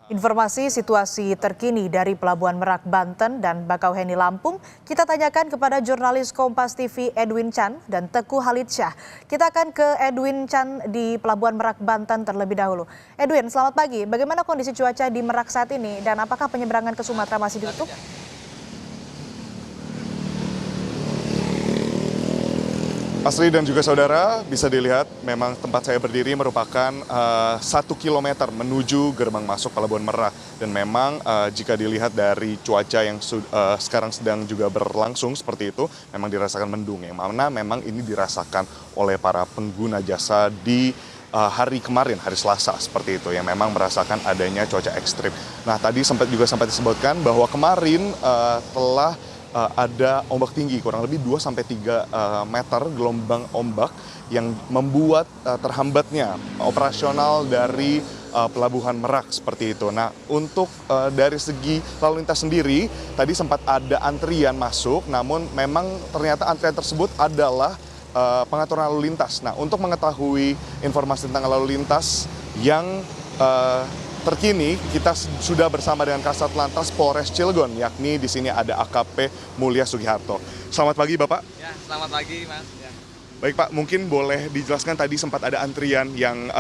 Informasi situasi terkini dari Pelabuhan Merak, Banten dan Bakauheni, Lampung, kita tanyakan kepada jurnalis Kompas TV Edwin Chan dan Teguh Halidsyah. Kita akan ke Edwin Chan di Pelabuhan Merak, Banten terlebih dahulu. Edwin, selamat pagi. Bagaimana kondisi cuaca di Merak saat ini dan apakah penyeberangan ke Sumatera masih ditutup? Asri dan juga saudara, bisa dilihat memang tempat saya berdiri merupakan 1 kilometer menuju gerbang masuk Pelabuhan Merak. Dan memang jika dilihat dari cuaca yang sekarang sedang juga berlangsung seperti itu, memang dirasakan mendung. Yang mana memang ini dirasakan oleh para pengguna jasa di hari kemarin, hari Selasa seperti itu, yang memang merasakan adanya cuaca ekstrim. Nah, tadi sempat disebutkan bahwa kemarin telah ada ombak tinggi kurang lebih 2-3 meter gelombang ombak yang membuat terhambatnya operasional dari Pelabuhan Merak seperti itu. Nah, untuk dari segi lalu lintas sendiri tadi sempat ada antrian masuk, namun memang ternyata antrian tersebut adalah pengaturan lalu lintas. Nah, untuk mengetahui informasi tentang lalu lintas yang terkini, kita sudah bersama dengan Kasat Lantas Polres Cilegon, yakni di sini ada AKP Mulya Sugiharto. Selamat pagi, Bapak. Ya, selamat pagi, Mas. Ya. Baik, Pak, mungkin boleh dijelaskan tadi sempat ada antrian yang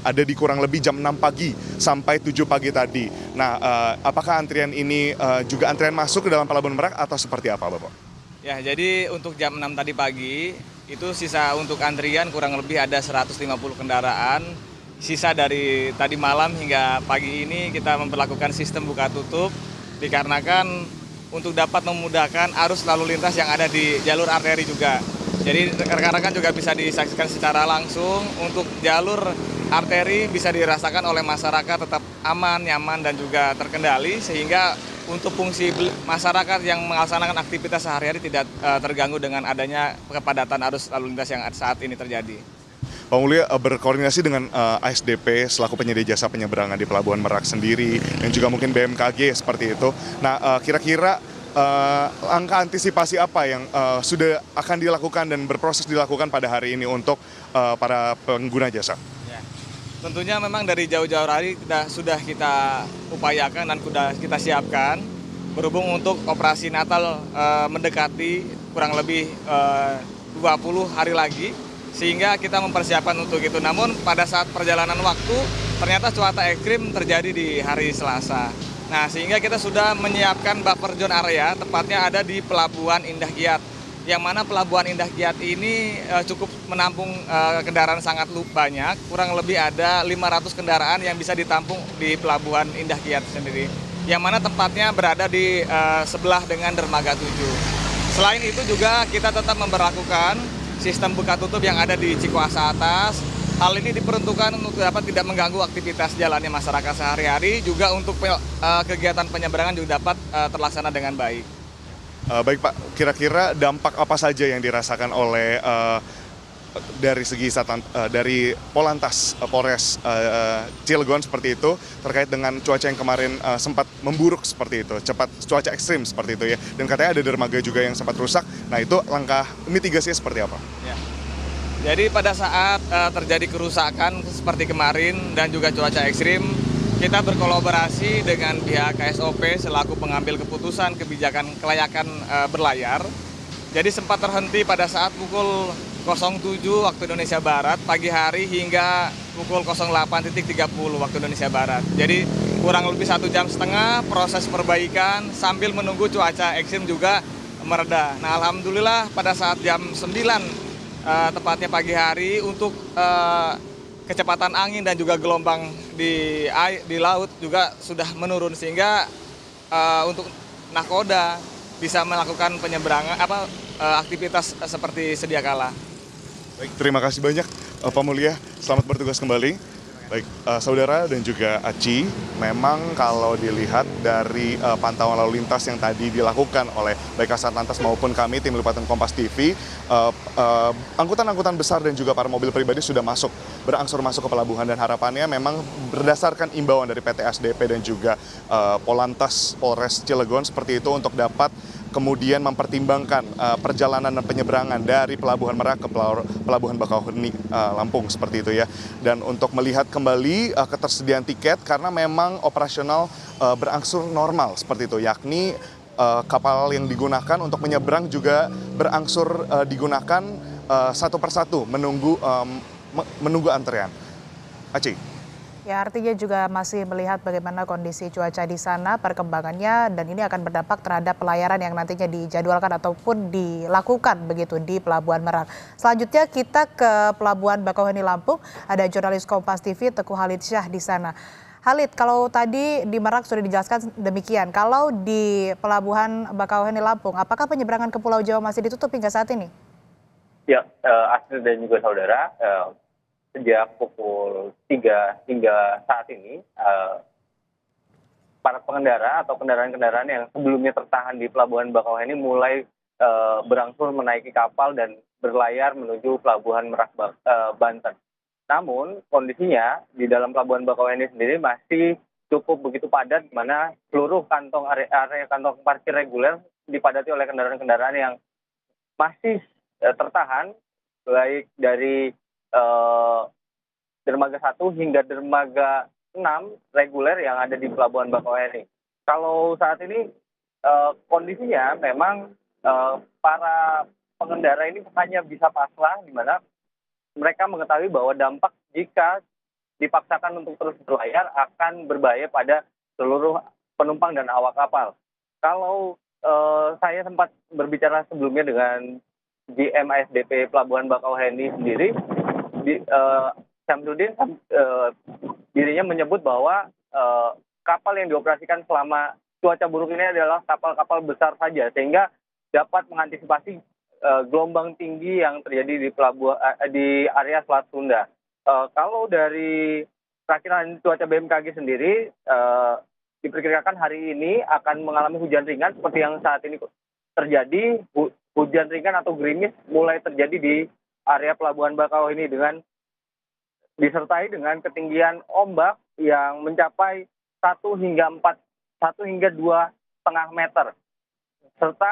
ada di kurang lebih jam 6 pagi sampai 7 pagi tadi. Nah, apakah antrian ini juga antrian masuk ke dalam Pelabuhan Merak atau seperti apa, Bapak? Ya, jadi untuk jam 6 tadi pagi, itu sisa untuk antrian kurang lebih ada 150 kendaraan. Sisa dari tadi malam hingga pagi ini kita memperlakukan sistem buka tutup dikarenakan untuk dapat memudahkan arus lalu lintas yang ada di jalur arteri juga. Jadi rekan-rekan juga bisa disaksikan secara langsung untuk jalur arteri bisa dirasakan oleh masyarakat tetap aman, nyaman dan juga terkendali sehingga untuk fungsi masyarakat yang melaksanakan aktivitas sehari-hari tidak terganggu dengan adanya kepadatan arus lalu lintas yang saat ini terjadi. Pak Mulya berkoordinasi dengan ASDP selaku penyedia jasa penyeberangan di Pelabuhan Merak sendiri dan juga mungkin BMKG seperti itu. Nah, kira-kira langkah antisipasi apa yang sudah akan dilakukan dan berproses dilakukan pada hari ini untuk para pengguna jasa? Ya. Tentunya memang dari jauh-jauh hari sudah kita upayakan dan sudah kita siapkan berhubung untuk operasi Natal mendekati kurang lebih 20 hari lagi. Sehingga kita mempersiapkan untuk itu. Namun pada saat perjalanan waktu ternyata cuaca ekstrim terjadi di hari Selasa. Nah, sehingga kita sudah menyiapkan buffer zone area, tepatnya ada di Pelabuhan Indah Kiat. Yang mana Pelabuhan Indah Kiat ini cukup menampung kendaraan sangat banyak, kurang lebih ada 500 kendaraan yang bisa ditampung di Pelabuhan Indah Kiat sendiri. Yang mana tempatnya berada di sebelah dengan Dermaga 7. Selain itu juga kita tetap memberlakukan sistem buka tutup yang ada di Cikuasa Atas. Hal ini diperuntukkan untuk dapat tidak mengganggu aktivitas jalannya masyarakat sehari-hari, juga untuk kegiatan penyeberangan juga dapat terlaksana dengan baik. Baik, Pak, kira-kira dampak apa saja yang dirasakan oleh dari segi dari Polantas Polres Cilegon seperti itu terkait dengan cuaca yang kemarin sempat memburuk seperti itu, cuaca ekstrim seperti itu ya, dan katanya ada dermaga juga yang sempat rusak. Nah, itu langkah mitigasinya seperti apa? Ya. Jadi pada saat terjadi kerusakan seperti kemarin dan juga cuaca ekstrim, kita berkolaborasi dengan pihak KSOP selaku pengambil keputusan kebijakan kelayakan berlayar. Jadi sempat terhenti pada saat pukul 07 waktu Indonesia Barat pagi hari hingga pukul 08.30 waktu Indonesia Barat. Jadi kurang lebih 1,5 jam proses perbaikan sambil menunggu cuaca ekstrim juga mereda. Nah, alhamdulillah pada saat jam 9 tepatnya pagi hari untuk kecepatan angin dan juga gelombang di laut juga sudah menurun sehingga untuk nahkoda bisa melakukan penyeberangan aktivitas seperti sedia kala. Baik, terima kasih banyak Pak Mulya, selamat bertugas kembali. Baik, saudara dan juga Aci, memang kalau dilihat dari pantauan lalu lintas yang tadi dilakukan oleh baik Kasat Lantas maupun kami tim liputan Kompas TV, angkutan-angkutan besar dan juga para mobil pribadi sudah berangsur masuk ke pelabuhan, dan harapannya memang berdasarkan imbauan dari PT SDP dan juga Polantas Polres Cilegon seperti itu untuk dapat kemudian mempertimbangkan perjalanan dan penyeberangan dari Pelabuhan Merak ke Pelabuhan Bakauheni Lampung seperti itu ya. Dan untuk melihat kembali ketersediaan tiket karena memang operasional berangsur normal seperti itu, yakni kapal yang digunakan untuk menyeberang juga berangsur digunakan satu persatu menunggu antrean. Aci. Ya, artinya juga masih melihat bagaimana kondisi cuaca di sana, perkembangannya, dan ini akan berdampak terhadap pelayaran yang nantinya dijadwalkan ataupun dilakukan begitu di Pelabuhan Merak. Selanjutnya kita ke Pelabuhan Bakauheni Lampung, ada jurnalis Kompas TV Teguh Halidssyah di sana. Halid, kalau tadi di Merak sudah dijelaskan demikian, kalau di Pelabuhan Bakauheni Lampung, apakah penyeberangan ke Pulau Jawa masih ditutup hingga saat ini? Ya, Astrid dan juga saudara, sejak pukul 3 hingga saat ini, para pengendara atau kendaraan-kendaraan yang sebelumnya tertahan di Pelabuhan Bakauheni mulai berangsur menaiki kapal dan berlayar menuju Pelabuhan Merak Banten. Namun kondisinya di dalam Pelabuhan Bakauheni sendiri masih cukup begitu padat, di mana seluruh area kantong parkir reguler dipadati oleh kendaraan-kendaraan yang masih tertahan, baik dari dermaga 1 hingga dermaga 6 reguler yang ada di Pelabuhan Bakauheni. Kalau saat ini kondisinya memang para pengendara ini hanya bisa pasrah, di mana mereka mengetahui bahwa dampak jika dipaksakan untuk terus berlayar akan berbahaya pada seluruh penumpang dan awak kapal. Kalau saya sempat berbicara sebelumnya dengan GM ASDP Pelabuhan Bakauheni sendiri, Syamsuddin dirinya menyebut bahwa kapal yang dioperasikan selama cuaca buruk ini adalah kapal-kapal besar saja, sehingga dapat mengantisipasi gelombang tinggi yang terjadi di area Selat Sunda. Kalau dari perakiran cuaca BMKG sendiri, diperkirakan hari ini akan mengalami hujan ringan seperti yang saat ini terjadi. Hujan ringan atau gerimis mulai terjadi di area Pelabuhan Bakauheni disertai dengan ketinggian ombak yang mencapai 1 hingga 2,5 meter. Serta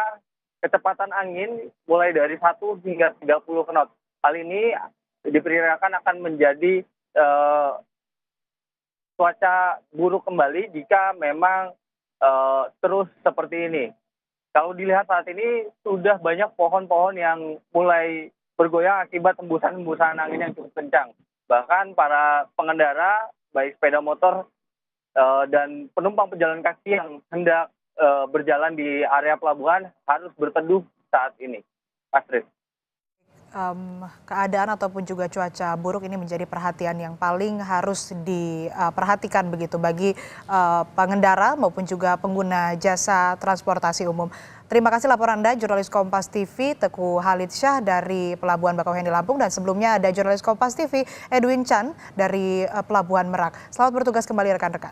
kecepatan angin mulai dari 1 hingga 30 knot. Hal ini diperkirakan akan menjadi cuaca buruk kembali jika memang terus seperti ini. Kalau dilihat saat ini sudah banyak pohon-pohon yang mulai bergoyang akibat hembusan angin yang cukup kencang. Bahkan para pengendara, baik sepeda motor dan penumpang pejalan kaki yang hendak berjalan di area pelabuhan harus berteduh saat ini. Astrid. Keadaan ataupun juga cuaca buruk ini menjadi perhatian yang paling harus diperhatikan begitu bagi pengendara maupun juga pengguna jasa transportasi umum. Terima kasih laporan Anda, jurnalis Kompas TV Teguh Halidssyah dari Pelabuhan Bakauheni Lampung, dan sebelumnya ada jurnalis Kompas TV Edwin Chan dari Pelabuhan Merak. Selamat bertugas kembali rekan-rekan.